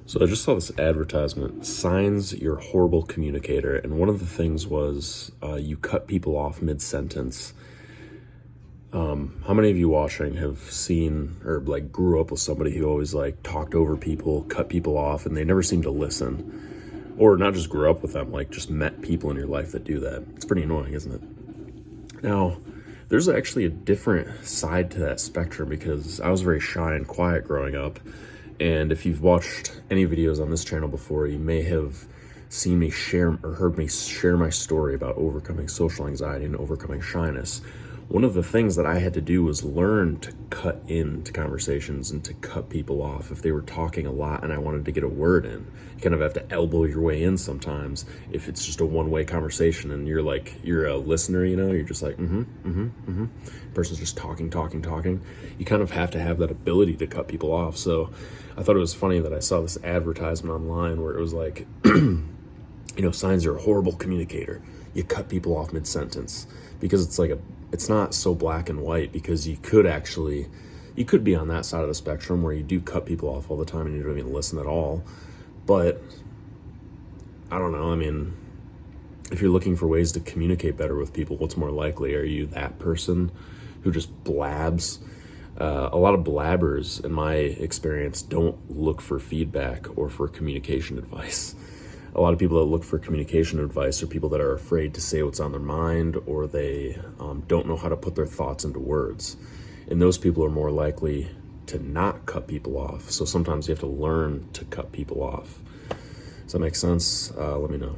So I just saw this advertisement, signs you're a horrible communicator. And one of the things was you cut people off mid-sentence. How many of you watching have seen or like grew up with somebody who always like talked over people, cut people off, and they never seem to listen? Or not just grew up with them, like just met people in your life that do that. It's pretty annoying, isn't it? Now, there's actually a different side to that spectrum because I was very shy and quiet growing up. And if you've watched any videos on this channel before, you may have seen me share or heard me share my story about overcoming social anxiety and overcoming shyness. One of the things that I had to do was learn to cut into conversations and to cut people off if they were talking a lot and I wanted to get a word in. You kind of have to elbow your way in sometimes if it's just a one-way conversation and you're a listener, you're just like, person's just talking. You kind of have to have that ability to cut people off. So I thought it was funny that I saw this advertisement online where it was like, signs you're a horrible communicator. You cut people off mid-sentence, because it's not so black and white, because you could be on that side of the spectrum where you do cut people off all the time and you don't even listen at all. But I don't know. I mean, if you're looking for ways to communicate better with people, what's more likely? Are you that person who just blabs? A lot of blabbers, in my experience, don't look for feedback or for communication advice. A lot of people that look for communication advice are people that are afraid to say what's on their mind, or they don't know how to put their thoughts into words. And those people are more likely to not cut people off. So sometimes you have to learn to cut people off. Does that make sense? Let me know.